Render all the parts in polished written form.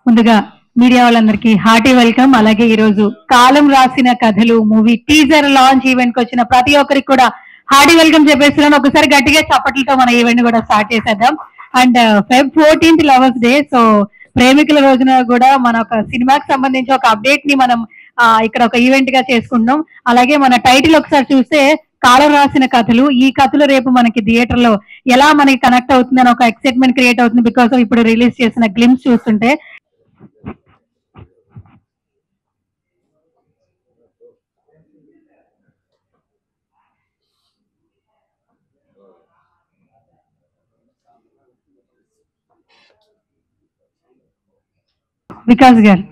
ముందుగా మీడియా వాళ్ళందరికీ hearty welcome. అలాగే ఈ రోజు కాలం రాసిన కథలు మూవీ టీజర్ లాంచ్ ఈవెంట్ కి వచ్చిన ప్రతి ఒక్కరికి కూడా హార్టీ వెల్కమ్ చెప్పేస్తున్నాను. ఒకసారి గట్టిగా చప్పట్లతో మన ఈవెంట్ కూడా స్టార్ట్ చేసేద్దాం. And Feb 14th lovers day, so ప్రేమికుల రోజున కూడా మన ఒక సినిమాకి సంబంధించి ఒక అప్డేట్ ని మనం ఇక్కడ ఒక ఈవెంట్ గా చేసుకుంటున్నాం. అలాగే మన టైటిల్ ఒకసారి చూస్తే కాలం రాసిన కథలు. ఈ కథలు రేపు మనకి థియేటర్ లో ఎలా మనకి కనెక్ట్ అవుతుందని ఒక ఎక్సైట్మెంట్ క్రియేట్ అవుతుంది బికాస్ ఇప్పుడు రిలీజ్ చేసిన గ్లిమ్స్ చూస్తుంటే. వికాస్ గారు.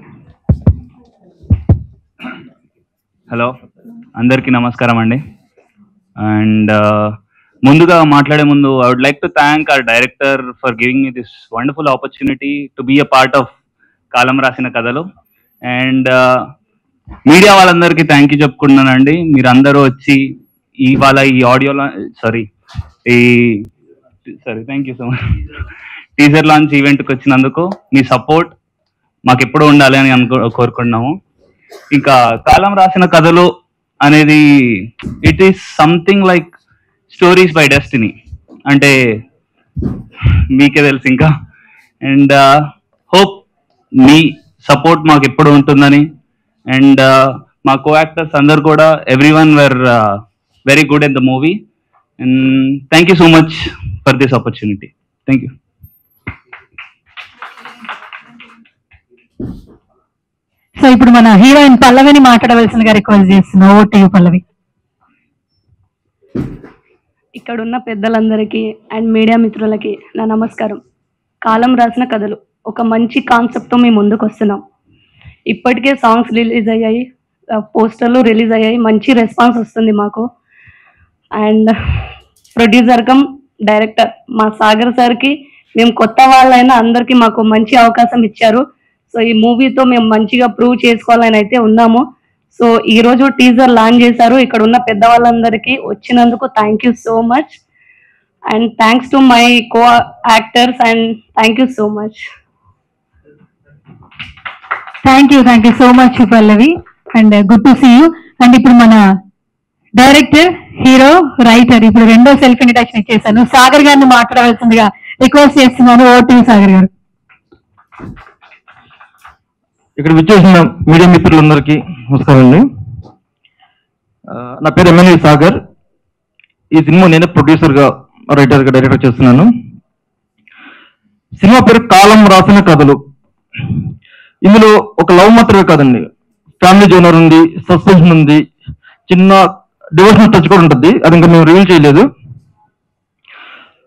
హలో, అందరికీ నమస్కారం అండి. అండ్ ముందుగా మాట్లాడే ముందు I would like to thank our director for giving me this wonderful opportunity to be a part of Kaalam Rasina Kathalu. And media వాళ్ళందరికీ థ్యాంక్ యూ చెప్పుకుంటున్నానండి. మీరందరూ వచ్చి ఇవాళ ఈ ఆడియోలో thank you so much teaser launch ఈవెంట్కి వచ్చినందుకు మీ సపోర్ట్ మాకు ఎప్పుడు ఉండాలి అని కోరుకున్నాము. ఇంకా కాలం రాసిన కథలు అనేది it is something like stories by destiny, అంటే మీకే తెలుసు ఇంకా. అండ్ హోప్ మీ సపోర్ట్ మాకు ఎప్పుడు ఉంటుందని. అండ్ మా కో యాక్టర్స్ అందరు కూడా everyone were very good in the movie. And thank you so much for this opportunity. Thank you. So ఇప్పుడు మన హీరోయిన్ పల్లవిని మాట్లాడవలసిందిగా రిక్వెస్ట్ చేస్తున్నాం. ఓవర్ టు యు పల్లవి. ఇక్కడ ఉన్న పెద్దలందరికీ అండ్ మీడియా మిత్రులకి నా నమస్కారం. కాలం రాసిన కథలు ఒక మంచి కాన్సెప్ట్తో మేము ముందుకు వస్తున్నాం. ఇప్పటికే సాంగ్స్ రిలీజ్ అయ్యాయి, పోస్టర్లు రిలీజ్ అయ్యాయి, మంచి రెస్పాన్స్ వస్తుంది మాకు. అండ్ ప్రొడ్యూసర్ కమ్ డైరెక్టర్ మా సాగర్ సార్కి మేము కొత్త వాళ్ళైనా అందరికీ మాకు మంచి అవకాశం ఇచ్చారు. సో ఈ మూవీతో మేము మంచిగా ప్రూవ్ చేసుకోవాలని అయితే ఉన్నాము. సో ఈ రోజు టీజర్ లాంచ్ చేశారు. ఇక్కడ ఉన్న పెద్దవాళ్ళందరికీ వచ్చినందుకు thank you so much. And thanks to my co actors and thank you so much. Thank you so much Pallavi and good to see you. And ఇప్పుడు మన డైరెక్టర్, హీరో, రైటర్ ఇప్పుడు రెండో సెల్ఫ్ ఇంట్రడక్షన్ ఇచ్చేసాను. సాగర్ గారిని మాట్లాడవలసిందిగా రిక్వెస్ట్ చేస్తున్నాను. Over to you Sagar గారు. ఇక్కడ విచ్చేసిన మీడియా మిత్రులందరికీ నమస్కారం అండి. నా పేరు ఎమ్మెల్యే సాగర్. ఈ సినిమా నేనే ప్రొడ్యూసర్గా, రైటర్గా, డైరెక్టర్ చేస్తున్నాను. సినిమా పేరు కాలం రాసిన కథలు. ఇందులో ఒక లవ్ మాత్రమే కాదండి, ఫ్యామిలీ జోనర్ ఉంది, సస్పెన్షన్ ఉంది, చిన్న డివోషనల్ టచ్ కూడా ఉంటుంది. అది ఇంకా మేము రివీల్ చేయలేదు.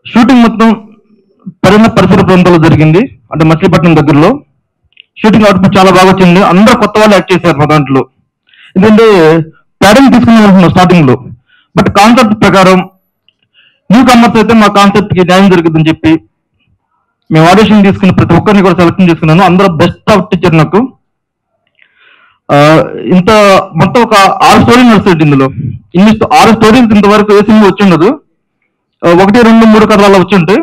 షూటింగ్ మొత్తం పరిసర ప్రాంతాల్లో జరిగింది, అంటే మచిలీపట్నం దగ్గరలో. షూటింగ్ అవుట్పుట్ చాలా బాగా వచ్చింది. అందరూ కొత్త వాళ్ళు యాక్ట్ చేశారు మా దాంట్లో. ఎందుకంటే ప్యాటర్న్ తీసుకుని అనుకున్నాం స్టార్టింగ్ లో, బట్ కాన్సెప్ట్ ప్రకారం న్యూ కమర్స్ అయితే మా కాన్సెప్ట్ కి న్యాయం జరుగుతుందని చెప్పి మేము ఆడిషన్ తీసుకుని ప్రతి ఒక్కరిని కూడా సెలెక్షన్ చేసుకున్నాను. అందరూ బెస్ట్ అవుట్ ఇచ్చారు నాకు. ఇంత మొత్తం ఒక 6 స్టోరీలు నడుస్తుంది ఇందులో. 6 స్టోరీస్ ఇంతవరకు ఏ సినిమా వచ్చి ఉండదు. 1, 2, 3 కథలు అలా వచ్చి ఉంటాయి.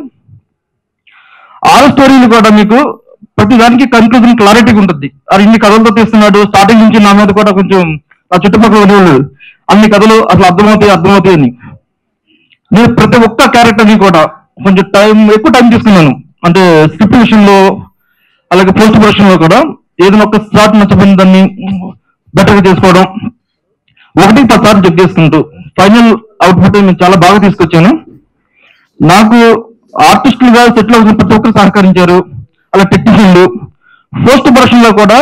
6 స్టోరీలు కూడా మీకు ప్రతి దానికి కన్క్లూజన్ క్లారిటీగా ఉంటుంది. అది ఇన్ని కథలతో తీస్తున్నాడు, స్టార్టింగ్ నుంచి నా మీద కూడా కొంచెం నా చుట్టుపక్కల ఉండేవాళ్ళు అన్ని కథలు అసలు అర్థమవుతాయి అని. నేను ప్రతి ఒక్క క్యారెక్టర్ని కూడా కొంచెం ఎక్కువ టైం తీసుకున్నాను. అంటే స్క్రిప్ట్ విషయంలో, అలాగే పోస్ట్ ప్రొడక్షన్ లో కూడా ఏదైనా ఒక స్టార్ట్ నచ్చపోయిన దాన్ని బెటర్గా చేసుకోవడం, 1-10 సార్లు చెక్ చేసుకుంటూ ఫైనల్ అవుట్పుట్ నేను చాలా బాగా తీసుకొచ్చాను. నాకు ఆర్టిస్టులుగా సెటిల్ అవుతున్న ప్రతి ఒక్కరు సహకరించారు. అలా టెక్నీషియన్లు, పోస్ట్ ప్రొడక్షన్ లో కూడా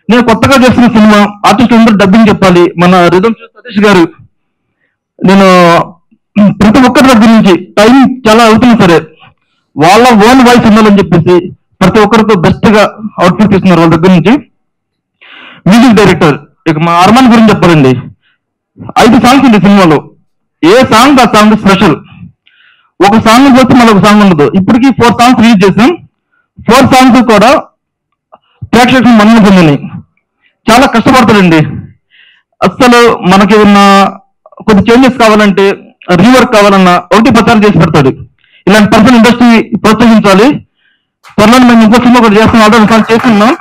నేను కొత్తగా చేస్తున్న సినిమా ఆర్టిస్టులు అందరూ డబ్బింగ్ చెప్పాలి. మన రిథమ్ సతీష్ గారు, నేను ప్రతి ఒక్కరి దగ్గర నుంచి టైం చాలా అవుతున్నా సరే వాళ్ళ ఓన్ వాయిస్ ఉండాలని చెప్పేసి ప్రతి ఒక్కరితో బెస్ట్ గా అవుట్పుట్ తీస్తున్నారు వాళ్ళ దగ్గర నుంచి. మ్యూజిక్ డైరెక్టర్, ఇక మా అర్మాన్ గురించి చెప్పాలండి. 5 సాంగ్స్ ఉంది సినిమాలో. ఏ సాంగ్ ఆ సాంగ్ స్పెషల్. ఒక సాంగ్ పోతే మళ్ళీ ఒక సాంగ్ ఉండదు. ఇప్పటికీ 4 సాంగ్స్ రిలీజ్ చేసాం. 4 సాంగ్స్ కూడా ప్రేక్షకులు మన్నన పొందినాయి. చాలా కష్టపడతాడండి. అసలు మనకి ఉన్న కొన్ని చేంజెస్ కావాలంటే, రీవర్క్ కావాలన్నా 1-10 సార్లు చేసి పెడతాడు. ఇలాంటి పర్సన్ ఇండస్ట్రీ ప్రోత్సహించాలి. త్వరలో మేము ఇంకో సినిమా కూడా చేస్తున్నాం, ఆల్రెడీ ఒకసారి చేస్తున్నాం.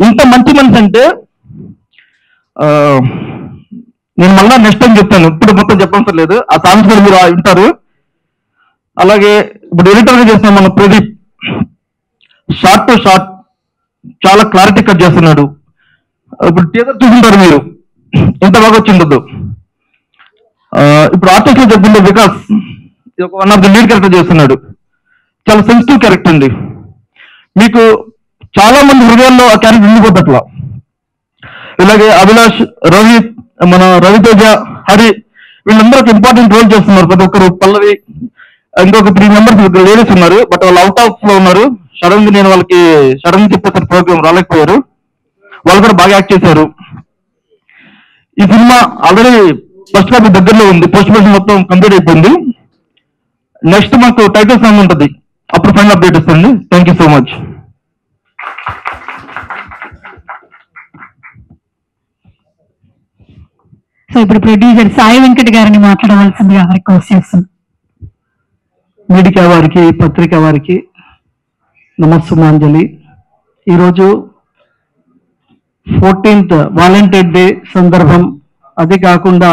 ఇంత మంచి మనిషి అంటే నేను మళ్ళా నెక్స్ట్ టైం చెప్తాను, ఇప్పుడు మొత్తం చెప్పడం లేదు. ఆ సాంగ్స్ కూడా మీరు వింటారు. అలాగే ఇప్పుడు ఎడిటర్గా చేస్తున్నాం మన ప్రదీప్, షార్ట్ టు షార్ట్ చాలా క్లారిటీ కట్ చేస్తున్నాడు. ఇప్పుడు టీజర్ చూసుంటారు మీరు, ఎంత బాగా వచ్చిండదు. ఇప్పుడు ఆర్టిస్ట్ లో చెప్పుకుంటే Vikas one of the lead character చేస్తున్నాడు. చాలా సెన్సిటివ్ క్యారెక్టర్ అండి. మీకు చాలా మంది హృదయాల్లో ఆ క్యారెక్టర్ ఉండిపోద్ది అట్లా. ఇలాగే అభిలాష్, రోహిత్, మన రవితేజ, హరి వీళ్ళందరూ ఒక ఇంపార్టెంట్ రోల్ చేస్తున్నారు. ప్రతి ఒక్కరు, పల్లవి, ఇంకొక 3 మెంబర్స్ లేడీస్ ఉన్నారు, బట్ వాళ్ళు అవుట్ ఆఫ్ లో ఉన్నారు. సడన్ గా నేను వాళ్ళకి చెప్పేసారు, ప్రోగ్రామ్ రాలేకపోయారు. వాళ్ళు కూడా బాగా యాక్ట్ చేశారు. ఈ సినిమా ఆల్రెడీ ఫస్ట్ కాపీ దగ్గరలో ఉంది, పోస్ట్ ప్రొడక్షన్ మొత్తం కంప్లీట్ అయిపోయింది. నెక్స్ట్ మాకు టైటిల్ సాంగ్ ఉంటుంది, అప్పుడు ఫైనల్ అప్డేట్ ఇస్తుంది. Thank you so much. So ఇప్పుడు ప్రొడ్యూసర్ సాయి వెంకట్ గారిని మాట్లాడవలసిందిగా రిక్వెస్ట్ చేస్తున్నాం. మీడియా వారికి, పత్రిక వారికి నమస్సుమాంజలి. ఈరోజు 14th వాలంటీర్ డే సందర్భం, అది కాకుండా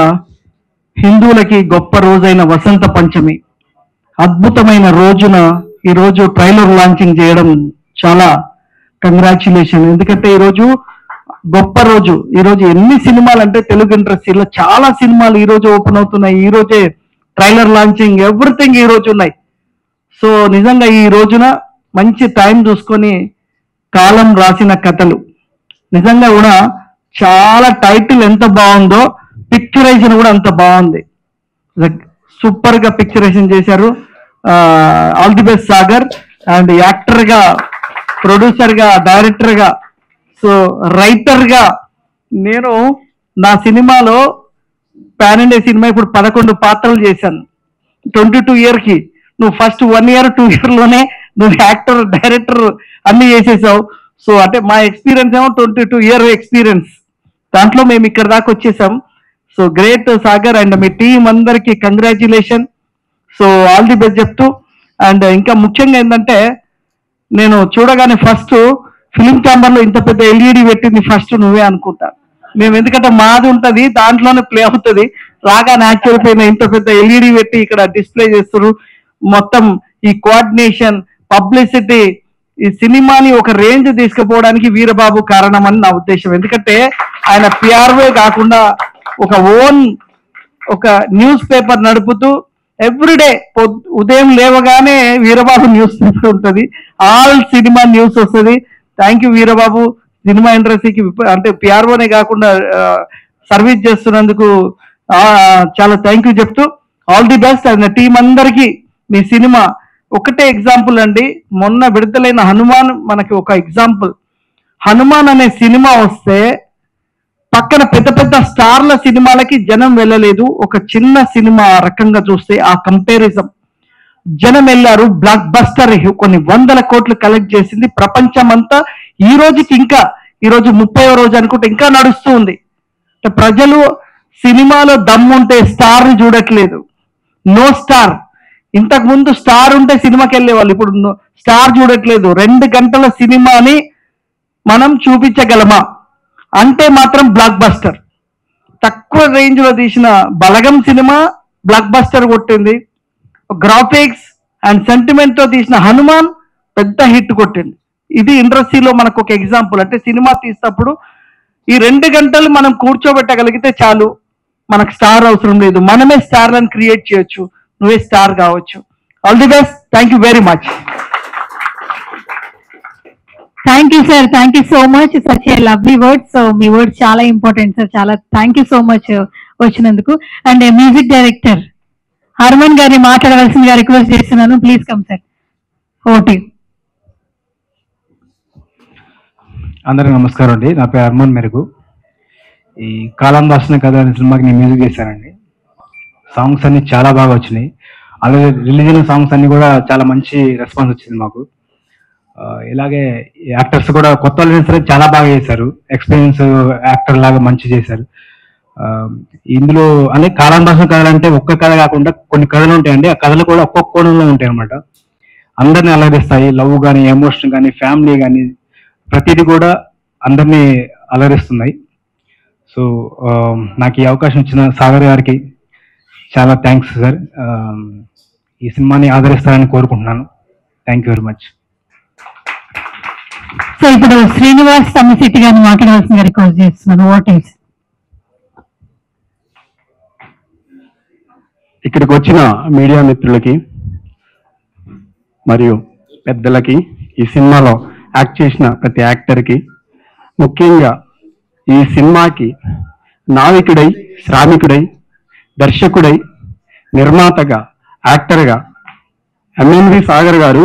హిందువులకి గొప్ప రోజైన వసంత పంచమి అద్భుతమైన రోజున ఈరోజు ట్రైలర్ లాంచింగ్ చేయడం చాలా కంగ్రాచులేషన్. ఎందుకంటే ఈరోజు గొప్ప రోజు. ఈరోజు ఎన్ని సినిమాలు అంటే తెలుగు ఇండస్ట్రీలో చాలా సినిమాలు ఈ రోజు ఓపెన్ అవుతున్నాయి. ఈ రోజే ట్రైలర్ లాంచింగ్, ఎవ్రీథింగ్ ఈ రోజు ఉన్నాయి. సో నిజంగా ఈ రోజున మంచి టైం చూసుకొని కాలం రాసిన కథలు, నిజంగా కూడా చాలా టైటిల్ ఎంత బాగుందో, పిక్చరైజేషన్ కూడా అంత బాగుంది. సూపర్ గా పిక్చరైజేషన్ చేశారు. All the best Sagar. And actor గా, ప్రొడ్యూసర్ గా, డైరెక్టర్ గా, సో రైటర్ గా, నేను నా సినిమాలో పాన్ ఇండియా సినిమా ఇప్పుడు 11 పాత్రలు చేశాను 22 year కి. నువ్వు ఫస్ట్ 1 year 2 year లోనే నువ్వు యాక్టర్, డైరెక్టర్ అన్ని చేసేసావు. సో అంటే మా ఎక్స్పీరియన్స్ ఏమో 22 year ఎక్స్పీరియన్స్, దాంట్లో మేము ఇక్కడ దాకా వచ్చేసాం. సో గ్రేట్ సాగర్ అండ్ మీ టీం అందరికి congratulation. So all the best చెప్తూ, అండ్ ఇంకా ముఖ్యంగా ఏంటంటే నేను చూడగానే ఫస్ట్ ఫిలిం ఛాంబర్ లో ఇంత పెద్ద ఎల్ఈడి పెట్టింది ఫస్ట్ నువ్వే అనుకుంటా. మేము ఎందుకంటే మాది ఉంటది, దాంట్లోనే ప్లే అవుతుంది. రాగా న్యాచురల్ పైన ఇంత పెద్ద ఎల్ఈడి పెట్టి ఇక్కడ డిస్ప్లే చేస్తారు. మొత్తం ఈ కోఆర్డినేషన్, పబ్లిసిటీ, ఈ సినిమాని ఒక రేంజ్ తీసుకుపోవడానికి వీరబాబు కారణం అని నా ఉద్దేశం. ఎందుకంటే ఆయన పిఆర్ఓ కాకుండా ఒక ఓన్ ఒక న్యూస్ పేపర్ నడుపుతూ ఎవ్రీడే ఉదయం లేవగానే వీరబాబు న్యూస్ పేపర్ ఉంటుంది, ఆల్ సినిమా న్యూస్ వస్తుంది. థ్యాంక్ యూ వీరబాబు, సినిమా ఇండస్ట్రీకి అంటే పిఆర్ఓనే కాకుండా సర్వీస్ చేస్తున్నందుకు చాలా థ్యాంక్ యూ చెప్తూ all the best. And team అందరికీ మీ సినిమా ఒకటే ఎగ్జాంపుల్ అండి. మొన్న విడుదలైన హనుమాన్ మనకి ఒక ఎగ్జాంపుల్. హనుమాన్ అనే సినిమా వస్తే పక్కన పెద్ద పెద్ద స్టార్ల సినిమాలకి జనం వెళ్ళలేదు. ఒక చిన్న సినిమా రకంగా చూస్తే ఆ కంపారిజన్ జనం వెళ్ళారు. బ్లాక్ బస్టర్ కొన్ని 100 కోట్లు కలెక్ట్ చేసింది. ప్రపంచం అంతా ఈ రోజుకి, ఇంకా ఈ రోజు 30వ రోజు అనుకుంటే ఇంకా నడుస్తూ ఉంది. ప్రజలు సినిమాలో దమ్ముంటే స్టార్ ని చూడట్లేదు. No star. ఇంతకు ముందు స్టార్ ఉంటే సినిమాకి వెళ్ళేవాళ్ళు, ఇప్పుడు స్టార్ చూడట్లేదు. 2 గంటల సినిమాని మనం చూపించగలమా అంటే మాత్రం బ్లాక్ బస్టర్. తక్కువ రేంజ్ లో తీసిన బలగం సినిమా బ్లాక్ బస్టర్ కొట్టింది. గ్రాఫిక్స్ అండ్ సెంటిమెంట్ తో తీసిన హనుమాన్ పెద్ద హిట్ కొట్టింది. ఇది ఇండస్ట్రీలో మనకు ఒక ఎగ్జాంపుల్. అంటే సినిమా తీసినప్పుడు ఈ 2 గంటలు మనం కూర్చోబెట్టగలిగితే చాలు, మనకు స్టార్ అవసరం లేదు, మనమే స్టార్లను క్రియేట్ చేయొచ్చు. నువ్వే స్టార్ కావచ్చు. All the best. Thank you very much. Thank you sir, thank you so much. Such a lovely words. So me words చాలా ఇంపార్టెంట్ సార్. చాలా థ్యాంక్ యూ సో మచ్ వచ్చినందుకు. అండ్ మ్యూజిక్ డైరెక్టర్ హర్మన్ గారిని మాట్లాడవలసిందిగా request చేస్తున్నాను. Please come sir. OT. అందరికి నమస్కారం అండి. నా పేరు హర్మన్ మెరుగు. ఈ కాలం రాసిన కథ అనే సినిమాకి నేను మ్యూజిక్ చేశానండి. సాంగ్స్ అన్ని చాలా బాగా వచ్చినాయి. అలాగే రిలీజ్ అయిన సాంగ్స్ అన్ని కూడా చాలా మంచి రెస్పాన్స్ వచ్చింది మాకు. ఇలాగే యాక్టర్స్ కూడా కొత్త వాళ్ళు సరే చాలా బాగా చేశారు. ఎక్స్పీరియన్స్ యాక్టర్ లాగా మంచి చేశారు. ఇందులో అనే కాలం రాసిన కథలు అంటే ఒక్క కథ కాకుండా కొన్ని కథలు ఉంటాయండి. ఆ కథలు కూడా ఒక్కొక్క కోణంలో ఉంటాయి అనమాట. అందరినీ అలరిస్తాయి. లవ్ కానీ, ఎమోషన్ కానీ, ఫ్యామిలీ కానీ ప్రతిదీ కూడా అందరినీ అలరిస్తున్నాయి. సో నాకు ఈ అవకాశం ఇచ్చిన సాగర్ గారికి చాలా థ్యాంక్స్ సార్. ఈ సినిమాని ఆదరిస్తారని కోరుకుంటున్నాను. Thank you very much. So ఇప్పుడు శ్రీనివాస్ తమ్మిశెట్టి గారిని మాట్లాడాల్సిందిగా రిక్వెస్ట్ చేస్తున్నాను. వాట్ ఈస్ ఇక్కడికి వచ్చిన మీడియా మిత్రులకి మరియు పెద్దలకి, ఈ సినిమాలో యాక్ట్ చేసిన ప్రతి యాక్టర్కి, ముఖ్యంగా ఈ సినిమాకి నావికుడై, శ్రామికుడై, దర్శకుడై, నిర్మాతగా, యాక్టర్గా ఎంఎన్వి సాగర్ గారు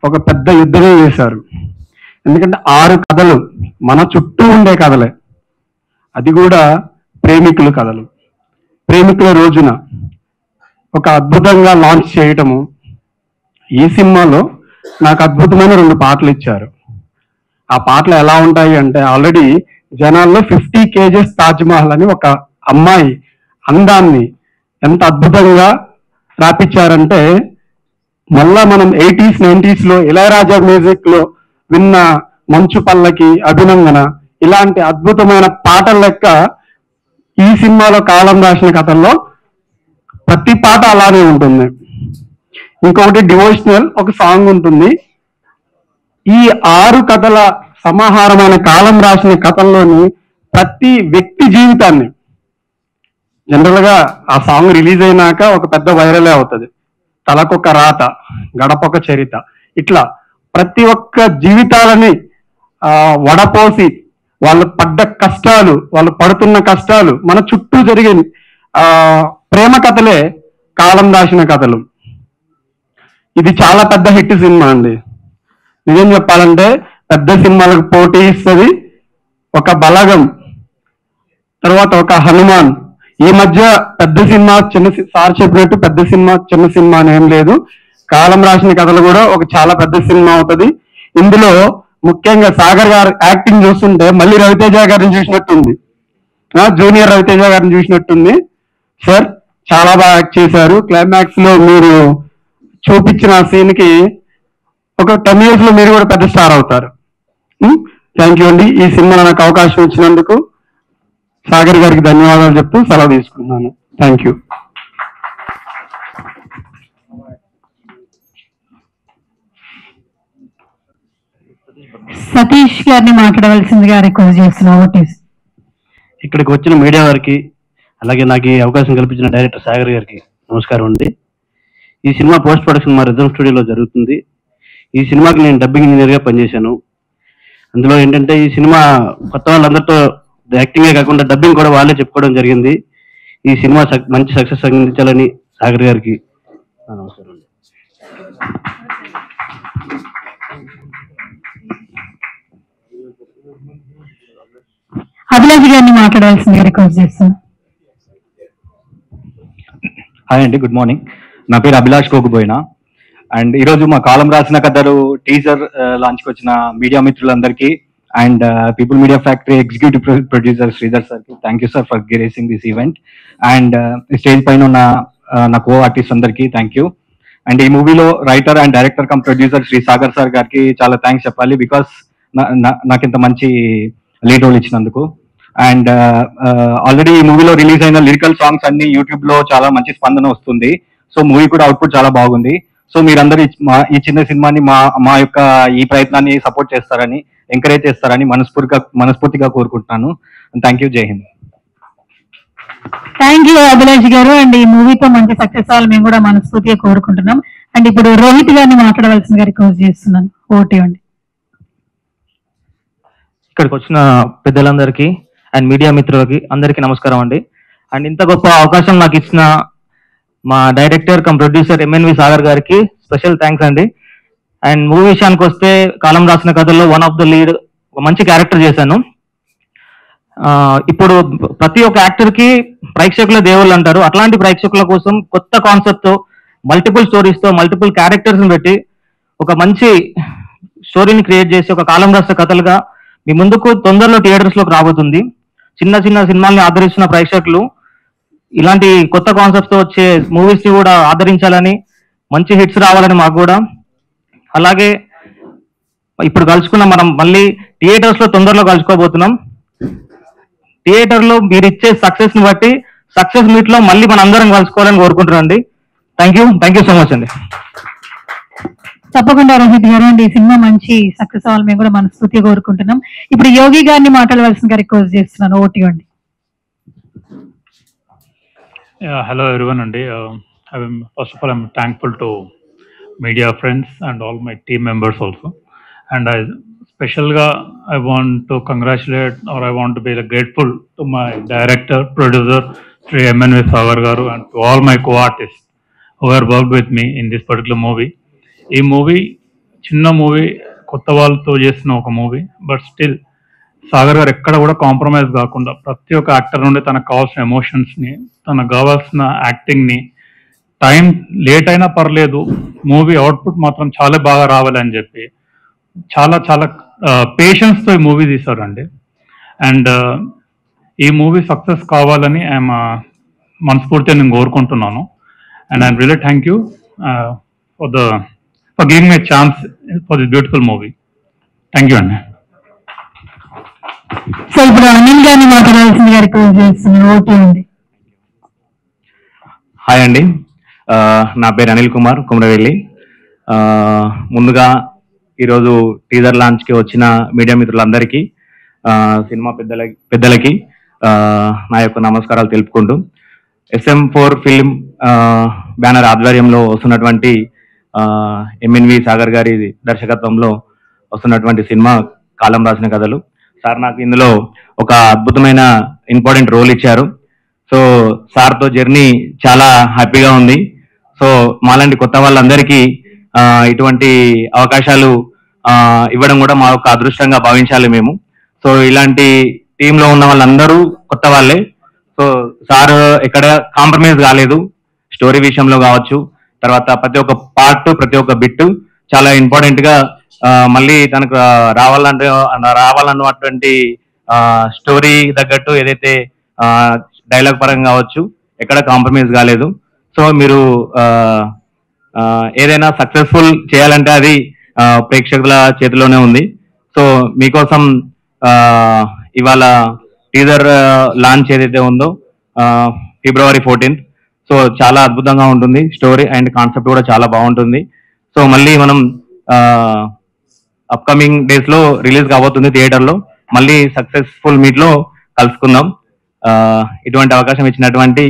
ఒక పెద్ద యుద్ధమే చేశారు. ఎందుకంటే 6 కథలు మన చుట్టూ ఉండే కథలే, అది కూడా ప్రేమికుల కథలు. ప్రేమికుల రోజున ఒక అద్భుతంగా లాంచ్ చేయటము. ఈ సినిమాలో నాకు అద్భుతమైన 2 పాటలు ఇచ్చారు. ఆ పాటలు ఎలా ఉంటాయి అంటే, ఆల్రెడీ జనాల్లో 50 kgs తాజ్మహల్ అని ఒక అమ్మాయి అందాన్ని ఎంత అద్భుతంగా రాపించారంటే, మళ్ళా మనం 80s 90s లో ఇళయరాజా మ్యూజిక్ లో విన్న మంచు పల్లకి, అభినందన ఇలాంటి అద్భుతమైన పాటల లెక్క ఈ సినిమాలో కాలం రాసిన కథల్లో ప్రతి పాట అలానే ఉంటుంది. ఇంకొకటి డివోషనల్ ఒక సాంగ్ ఉంటుంది. ఈ 6 కథల సమాహారమైన కాలం రాసిన కథల్లోని ప్రతి వ్యక్తి జీవితాన్ని, జనరల్ గా ఆ సాంగ్ రిలీజ్ అయినాక ఒక పెద్ద వైరలే అవుతుంది. తలకొక రాత, గడపొక చరిత, ఇట్లా ప్రతి ఒక్క జీవితాలని వడపోసి, వాళ్ళు పడ్డ కష్టాలు, వాళ్ళు పడుతున్న కష్టాలు, మన చుట్టూ జరిగే ప్రేమ కథలే కాలం రాసిన కథలు. ఇది చాలా పెద్ద హిట్ సినిమా అండి. నిజం చెప్పాలంటే పెద్ద సినిమాలకు పోటీ ఇస్తుంది ఒక బలగం, తర్వాత ఒక హనుమాన్. ఈ మధ్య పెద్ద సినిమా సార్ చెప్పినట్టు పెద్ద సినిమా చిన్న సినిమా అని ఏం లేదు. కాలం రాసిన కథలు కూడా ఒక చాలా పెద్ద సినిమా అవుతుంది. ఇందులో ముఖ్యంగా సాగర్ గారు యాక్టింగ్ చూస్తుంటే మళ్ళీ రవితేజ గారిని చూసినట్టుంది, జూనియర్ రవితేజ గారిని చూసినట్టుంది. సార్ చాలా బాగా యాక్ట్ చేశారు. క్లైమాక్స్ లో మీరు చూపించిన సీన్ కి ఒక 10 years లో మీరు కూడా పెద్ద స్టార్ అవుతారు. థ్యాంక్ యూ అండి. ఈ సినిమాలో నాకు అవకాశం ఇచ్చినందుకు సాగర్ గారికి ధన్యవాదాలు చెప్తూ సెలవు తీసుకున్నాను. Thank you. సతీష్ గారిని మాట్లాడవలసిందిగా రిక్వెస్ట్ చేస్తున్నాను. వాట్ ఈస్ ఇక్కడికి వచ్చిన మీడియా వారికి, అలాగే నాకు ఈ అవకాశం కల్పించిన డైరెక్టర్ సాగర్ గారికి నమస్కారం అండి. ఈ సినిమా పోస్ట్ ప్రొడక్షన్ మా రిథమ్ స్టూడియోలో జరుగుతుంది. ఈ సినిమాకి నేను డబ్బింగ్ ఇంజనీర్గా పనిచేశాను. అందులో ఏంటంటే ఈ సినిమా కొత్త వాళ్ళందరితో యాక్టింగే కాకుండా డబ్బింగ్ కూడా వాళ్ళే చెప్పుకోవడం జరిగింది. ఈ సినిమా మంచి సక్సెస్ అందించాలని సాగర్ గారికి నమస్కారం అండి. అభిలాష్ గారిని మాట్లాడవలసిందిగా రిక్వెస్ట్ చేస్తున్నాను. హాయ్ అండి, గుడ్ మార్నింగ్. నా పేరు అభిలాష్ కోకుబోయినా. అండ్ ఈరోజు మా కాలం రాసిన కథలు టీజర్ లాంచ్కి వచ్చిన మీడియా మిత్రులందరికీ and people media factory executive producer Sridhar సార్కి thank you sir for gracing this event. And stage పైన ఉన్న నా కో ఆర్టిస్ట్ అందరికీ థ్యాంక్ యూ. అండ్ ఈ మూవీలో writer and director cum producer Shri Sagar sir గారికి చాలా థ్యాంక్స్ చెప్పాలి, బికాస్ నాకు ఇంత మంచి లీడ్ రోల్ ఇచ్చినందుకు. అండ్ ఆల్రెడీ ఈ మూవీలో రిలీజ్ అయిన లిరికల్ సాంగ్స్ అన్ని యూట్యూబ్ లో చాలా మంచి స్పందన వస్తుంది. సో మూవీ కూడా అవుట్పుట్ చాలా బాగుంది. సో మీరందరూ ఈ చిన్న సినిమాని మా యొక్క ఈ ప్రయత్నాన్ని సపోర్ట్ చేస్తారని, ఎంకరేజ్ చేస్తారని మనస్ఫూర్తిగా కోరుకుంటున్నాను. Thank you. జై హింద్. థ్యాంక్ యూ అభిలాష్ గారు. అండ్ ఈ మూవీతో మంచి సక్సెస్ అవ్వాలి మేము కూడా మనస్ఫూర్తిగా కోరుకుంటున్నాం. అండ్ ఇప్పుడు రోహిత్ గారిని మాట్లాడవలసిందిగా రిక్వెస్ట్ చేస్తున్నాను. ఓటీ అండి. ఇక్కడికి వచ్చిన పెద్దలందరికీ అండ్ మీడియా మిత్రులకి అందరికీ నమస్కారం అండి. అండ్ ఇంత గొప్ప అవకాశం నాకు ఇచ్చిన మా director cum producer MNV Sagar గారికి స్పెషల్ థ్యాంక్స్ అండి. అండ్ మూవీ విషయానికి వస్తే కాలం రాసిన కథల్లో వన్ ఆఫ్ ద లీడ్, ఒక మంచి క్యారెక్టర్ చేశాను. ఇప్పుడు ప్రతి ఒక్క యాక్టర్ కి ప్రేక్షకుల దేవుళ్ళు అంటారు. అట్లాంటి ప్రేక్షకుల కోసం కొత్త కాన్సెప్ట్ తో, మల్టిపుల్ స్టోరీస్ తో, మల్టిపుల్ క్యారెక్టర్స్ పెట్టి ఒక మంచి స్టోరీని క్రియేట్ చేసి ఒక కాలం రాసిన కథలుగా మీ ముందుకు తొందరలో థియేటర్స్ లోకి రాబోతుంది. చిన్న చిన్న సినిమాల్ని ఆదరిస్తున్న ప్రేక్షకులు ఇలాంటి కొత్త కాన్సెప్ట్స్ తో వచ్చే మూవీస్ ని కూడా ఆదరించాలని, మంచి హిట్స్ రావాలని మాకు కూడా అలాగే ఇప్పుడు కలుసుకున్న మనం మళ్ళీ థియేటర్స్ లో తొందరలో కలుసుకోబోతున్నాం. థియేటర్ లో మీరు ఇచ్చే సక్సెస్ ని బట్టి సక్సెస్ మీట్ లో మళ్ళీ మన అందరం కలుసుకోవాలని కోరుకుంటున్నాండి. థ్యాంక్ యూ సో మచ్ అండి. తప్పకుండా రోహిత్ గారు అండి, ఈ సినిమా మంచి సక్సెస్ అవ్వాలి మేము కూడా మనస్ఫూర్తిగా కోరుకుంటున్నాం. ఇప్పుడు యోగి గారిని మాట్లాడవలసిందిగా రిక్వెస్ట్ చేస్తున్నాను. ఓటీ అండి. Hello everyone and first of all I'm thankful to media friends and all my team members also, and I want to congratulate or I want to be grateful to my director, producer Sri MNV Sagar garu and to all my co-artists who have worked with me in this particular movie. ఈ movie చిన్న movie, కొత్త వాళ్ళతో చేసిన ఒక movie, but still Sagar గారు ఎక్కడ కూడా compromise కాకుండా ప్రతి ఒక్క యాక్టర్ నుండి తనకు కావాల్సిన ఎమోషన్స్ని, తనకు కావాల్సిన యాక్టింగ్ని, టైం లేట్ అయినా పర్లేదు మూవీ అవుట్పుట్ మాత్రం చాలా బాగా రావాలని చెప్పి చాలా చాలా పేషెన్స్తో ఈ మూవీ తీశారండి. అండ్ ఈ మూవీ సక్సెస్ కావాలని ఐఎమ్ మనస్ఫూర్తిగా నేను కోరుకుంటున్నాను. And I'm really thank you for giving me a chance for this beautiful movie. Thank you అండి. సో ఇప్పుడు అనిల్ గారిని మాట్లాడాల్సిందిగా రిక్వెస్ట్ చేస్తున్నాను. ఓటీ అండి. హాయ్ అండి, నా పేరు అనిల్ కుమార్ కుమరవెల్లి. ముందుగా ఈరోజు టీజర్ లాంచ్కి వచ్చిన మీడియా మిత్రులందరికీ, సినిమా పెద్దలకి నా యొక్క నమస్కారాలు తెలుపుకుంటూ, SM4 ఫిల్మ్ బ్యానర్ ఆధ్వర్యంలో వస్తున్నటువంటి MNV సాగర్ గారి దర్శకత్వంలో వస్తున్నటువంటి సినిమా కాలం రాసిన కథలు. సార్ నాకు ఇందులో ఒక అద్భుతమైన ఇంపార్టెంట్ రోల్ ఇచ్చారు. సో సార్తో జర్నీ చాలా హ్యాపీగా ఉంది. సో మాలాంటి కొత్త వాళ్ళందరికీ ఇటువంటి అవకాశాలు ఇవ్వడం కూడా మా యొక్క అదృష్టంగా భావించాలి మేము. సో ఇలాంటి టీంలో ఉన్న వాళ్ళందరూ కొత్త వాళ్ళే. సో సార్ ఎక్కడ కాంప్రమైజ్ కాలేదు, స్టోరీ విషయంలో కావచ్చు, తర్వాత ప్రతి ఒక్క పార్ట్, ప్రతి ఒక్క బిట్ చాలా ఇంపార్టెంట్ గా మళ్ళీ తనకు రావాలన్నటువంటి స్టోరీ తగ్గట్టు ఏదైతే డైలాగ్ పరంగా కావచ్చు ఎక్కడ కాంప్రమైజ్ కాలేదు. సో మీరు ఏదైనా సక్సెస్ఫుల్ చేయాలంటే అది ప్రేక్షకుల చేతిలోనే ఉంది. సో మీకోసం ఇవాళ టీజర్ లాంచ్ ఏదైతే ఉందో February 14th, సో చాలా అద్భుతంగా ఉంటుంది. స్టోరీ అండ్ కాన్సెప్ట్ కూడా చాలా బాగుంటుంది. సో మళ్ళీ మనం అప్కమింగ్ డేస్ లో రిలీజ్ కాబోతుంది థియేటర్లో. మళ్ళీ సక్సెస్ఫుల్ మీట్ లో కలుసుకుందాం. ఇటువంటి అవకాశం ఇచ్చినటువంటి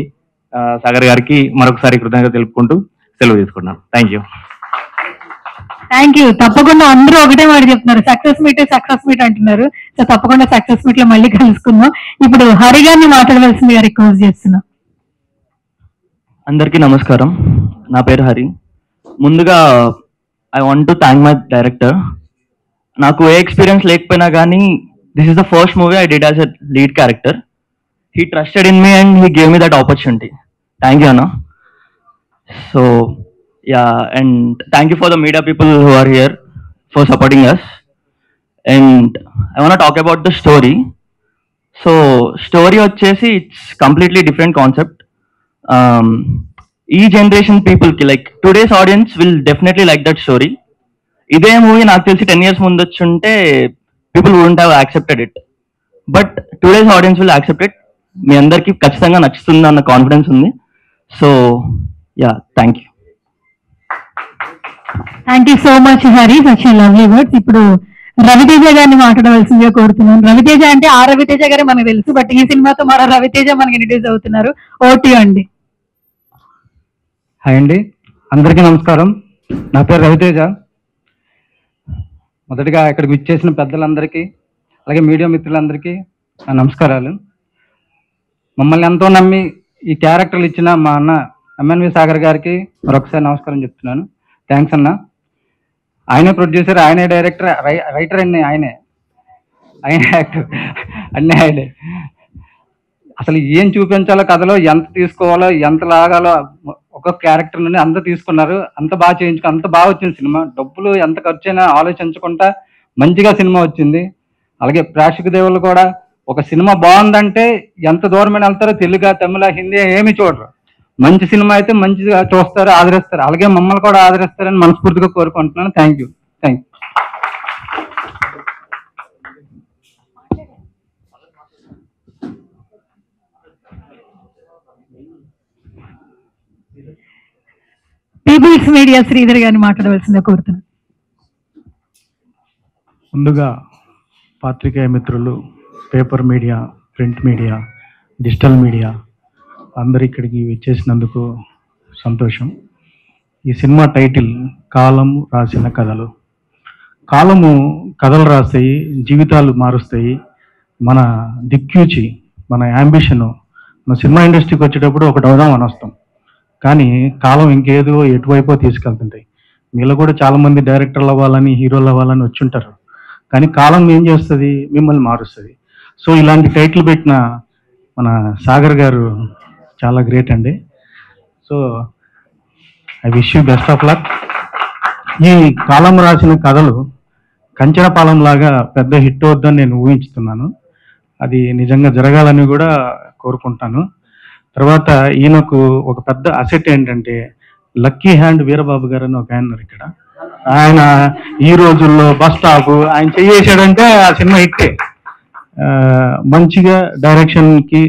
సాగర్ గారికి మరొకసారి కృతజ్ఞత తెలుపుకుంటూ సెలవు తీసుకుంటున్నాను. Thank you. తప్పకుండా అందరూ ఒకటే మాట చెప్తున్నారు, సక్సెస్ మీట్ అంటున్నారు. సో తప్పకుండా సక్సెస్ మీట్ లో మళ్ళీ కలుసుకుందాం. ఇప్పుడు హరి గారిని మాట్లాడవలసిందిగా రిక్వెస్ట్ చేస్తున్నాం. అందరికీ నమస్కారం, నా పేరు హరి. ముందుగా I want to thank my director. నాకు ఏ ఎక్స్పీరియన్స్ లేకపోయినా కానీ this is the first movie I did as a lead character. He trusted in me and he gave me that opportunity. Thank you అన్న. So and thank you for the media people who are here for supporting us. And I want to talk about the story. So story వచ్చేసి it's completely different concept. ఈ generation people కి like today's audience will definitely like that story. ఇదే movie నాకు తెలిసి 10 years ముందు వచ్చుంటే people wouldn't have accepted it. But today's audience will accept it. మీ అందరికీ ఖచ్చితంగా నచ్చుతుంది అన్న కాన్ఫిడెన్స్ ఉంది. So thank you. Thank you so much Hari, such lovely words. ఇప్పుడు రవితేజ గారిని మాట్లాడవలసిందిగా కోరుతున్నాను. రవితేజ అంటే ఆ రవితేజ గారే మనకు తెలుసు, బట్ ఈ సినిమాతో మరో రవితేజ మనకి ఇంట్రడ్యూస్ అవుతున్నారు. ఓటీ అండి. హాయ్ అండి, అందరికీ నమస్కారం. నా పేరు రవితేజ. మొదటిగా ఇక్కడికి విచ్చేసిన పెద్దలందరికీ అలాగే మీడియా మిత్రులందరికీ నా నమస్కారాలు. మమ్మల్ని ఎంతో నమ్మి ఈ క్యారెక్టర్లు ఇచ్చిన మా అన్న MNV సాగర్ గారికి మరొకసారి నమస్కారం చెప్తున్నాను. థ్యాంక్స్ అన్న. ఆయనే ప్రొడ్యూసర్, ఆయనే డైరెక్టర్, రైటర్ అన్నీ ఆయనే యాక్టర్ అన్నీ ఆయనే. అసలు ఏం చూపించాలో కథలో, ఎంత తీసుకోవాలో, ఎంత లాగాలో ఒక్కొక్క క్యారెక్టర్ నుండి అంత తీసుకున్నారు. అంత బాగా చేయించుకుని అంత బాగా వచ్చింది సినిమా. డబ్బులు ఎంత ఖర్చు అయినా ఆలోచించకుండా మంచిగా సినిమా వచ్చింది. అలాగే ప్రేక్షక దేవుళ్ళు కూడా ఒక సినిమా బాగుందంటే ఎంత దూరమైన వెళ్తారో, తెలుగు, తమిళ, హిందీ ఏమి చూడరు. మంచి సినిమా అయితే మంచిగా చూస్తారు, ఆదరిస్తారు. అలాగే మమ్మల్ని కూడా ఆదరిస్తారని మనస్ఫూర్తిగా కోరుకుంటున్నాను. Thank you. Peoples media Sridhar గారిని మాట్లాడవలసిందిగా కోరుతున్నాను. ముందుగా పాత్రికేయ మిత్రులు, paper media, print media, digital media అందరు ఇక్కడికి వచ్చేసినందుకు సంతోషం. ఈ సినిమా టైటిల్ కాలం రాసిన కథలు. కాలము కథలు రాస్తాయి, జీవితాలు మారుస్తాయి. మన దిక్యూచి, మన యాంబిషను, మన సినిమా ఇండస్ట్రీకి వచ్చేటప్పుడు ఒకటి అవుదాం అని వస్తాం, కానీ కాలం ఇంకేదో ఎటువైపో తీసుకెళ్తుంటాయి. మీలో కూడా చాలామంది డైరెక్టర్లు అవ్వాలని, హీరోలు అవ్వాలని వచ్చుంటారు, కానీ కాలం ఏం చేస్తుంది, మిమ్మల్ని మారుస్తుంది. సో ఇలాంటి టైటిల్ పెట్టిన మన సాగర్ గారు చాలా గ్రేట్ అండి. So I wish you best of luck. ఈ కాలం రాసిన కథలు కంచనపాలెం లాగా పెద్ద హిట్ అవుద్దని నేను ఊహించుతున్నాను. అది నిజంగా జరగాలని కూడా కోరుకుంటాను. తర్వాత ఈయనకు ఒక పెద్ద అసెట్ ఏంటంటే లక్కీ హ్యాండ్ వీరబాబు గారు అని ఒక ఆయన ఇక్కడ. ఆయన ఈ రోజుల్లో బస్ స్టాప్ ఆయన చేసాడంటే ఆ సినిమా హిట్టే. మంచిగా డైరెక్షన్కి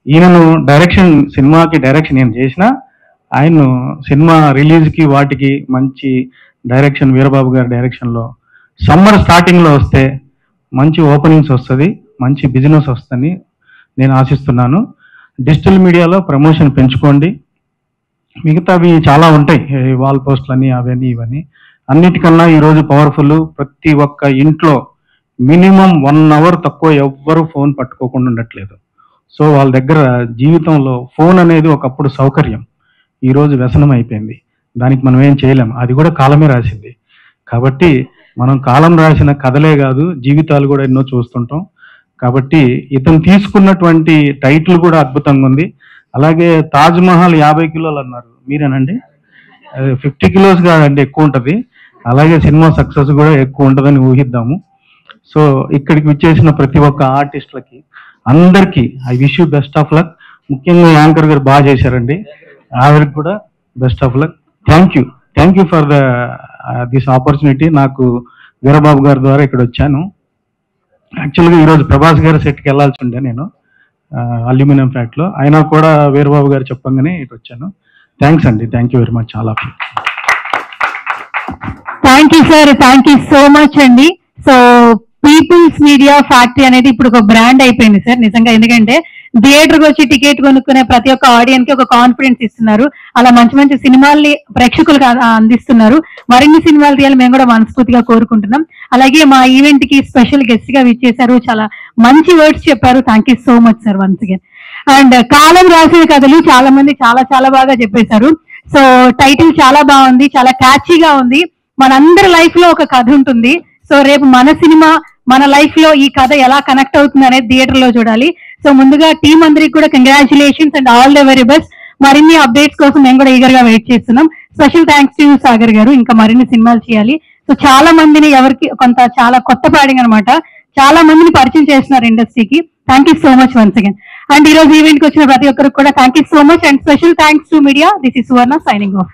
ఈయనను సినిమాకి డైరెక్షన్ ఏం చేసినా ఆయన సినిమా రిలీజ్కి వాటికి మంచి డైరెక్షన్, వీరబాబు గారి డైరెక్షన్లో సమ్మర్ స్టార్టింగ్లో వస్తే మంచి ఓపెనింగ్స్ వస్తుంది, మంచి బిజినెస్ వస్తుందని నేను ఆశిస్తున్నాను. డిజిటల్ మీడియాలో ప్రమోషన్ పెంచుకోండి. మిగతావి చాలా ఉంటాయి, వాల్ పోస్టులని అవన్నీ ఇవన్నీ. అన్నిటికన్నా ఈరోజు పవర్ఫుల్, ప్రతి ఒక్క ఇంట్లో మినిమం 1 అవర్ తక్కువ ఎవ్వరూ ఫోన్ పట్టుకోకుండా ఉండట్లేదు. సో వాళ్ళ దగ్గర జీవితంలో ఫోన్ అనేది ఒకప్పుడు సౌకర్యం, ఈరోజు వ్యసనం అయిపోయింది. దానికి మనం ఏం చేయలేం, అది కూడా కాలమే రాసింది. కాబట్టి మనం కాలం రాసిన కథలే కాదు, జీవితాలు కూడా ఎన్నో చూస్తుంటాం. కాబట్టి ఇతను తీసుకున్నటువంటి టైటిల్ కూడా అద్భుతంగా ఉంది. అలాగే తాజ్ మహల్ 50 కిలోలు అన్నారు, మీరేనండి? 50 కిలోస్ కాదండి, ఎక్కువ ఉంటుంది. అలాగే సినిమా సక్సెస్ కూడా ఎక్కువ ఉంటుందని ఊహిద్దాము. సో ఇక్కడికి వచ్చేసిన ప్రతి ఒక్క ఆర్టిస్టులకి అందరికీ I wish you best of luck. ముఖ్యంగా యాంకర్ గారు బాగా చేశారండి, ఆవిడకి కూడా best of luck. Thank you for this opportunity. నాకు వీరబాబు గారి ద్వారా ఇక్కడ వచ్చాను. యాక్చువల్గా ఈరోజు ప్రభాస్ గారి సెట్కి వెళ్ళాల్సి ఉండే నేను, అల్యూమినియం ఫ్యాక్టరీలో. అయినా కూడా వీరబాబు గారు చెప్పంగానే ఇటు వచ్చాను. థ్యాంక్స్ అండి, థ్యాంక్ యూ వెరీ మచ్. చాలా thank you sir, thank you so much అండి. సో పీపుల్స్ మీడియా ఫ్యాక్టరీ అనేది ఇప్పుడు ఒక బ్రాండ్ అయిపోయింది సార్ నిజంగా. ఎందుకంటే థియేటర్కి వచ్చి టికెట్ కొనుక్కునే ప్రతి ఒక్క ఆడియన్స్ కి ఒక కాన్ఫిడెన్స్ ఇస్తున్నారు. అలా మంచి మంచి సినిమాల్ని ప్రేక్షకులకు అందిస్తున్నారు. మరిన్ని సినిమాలు తీయాలి మేము కూడా మనస్ఫూర్తిగా కోరుకుంటున్నాం. అలాగే మా ఈవెంట్ కి స్పెషల్ గెస్ట్ గా విచ్చేశారు, చాలా మంచి వర్డ్స్ చెప్పారు. Thank you so much sir once again. And కాలం రాసిన కథలు చాలా మంది చాలా బాగా చెప్పేశారు. సో టైటిల్ చాలా బాగుంది, చాలా క్యాచీగా ఉంది. మనందరి లైఫ్ లో ఒక కథ ఉంటుంది. సో రేపు మన సినిమా, మన లైఫ్ లో ఈ కథ ఎలా కనెక్ట్ అవుతుంది అనేది థియేటర్ లో చూడాలి. సో ముందుగా టీం అందరికి కూడా congratulations and all the very best. మరిన్ని అప్డేట్స్ కోసం మేము కూడా ఈగర్ గా వెయిట్ చేస్తున్నాం. స్పెషల్ థ్యాంక్స్ టు సాగర్ గారు. ఇంకా మరిన్ని సినిమాలు చేయాలి. సో చాలా మందిని చాలా కొత్త పాడింగ్ అనమాట, చాలా మందిని పరిచయం చేస్తున్నారు ఇండస్ట్రీకి. Thank you so much once again. And ఈ రోజు ఈవెంట్ కి వచ్చిన ప్రతి ఒక్కరికి కూడా thank you so much and special thanks to media. This is Suvarna signing off.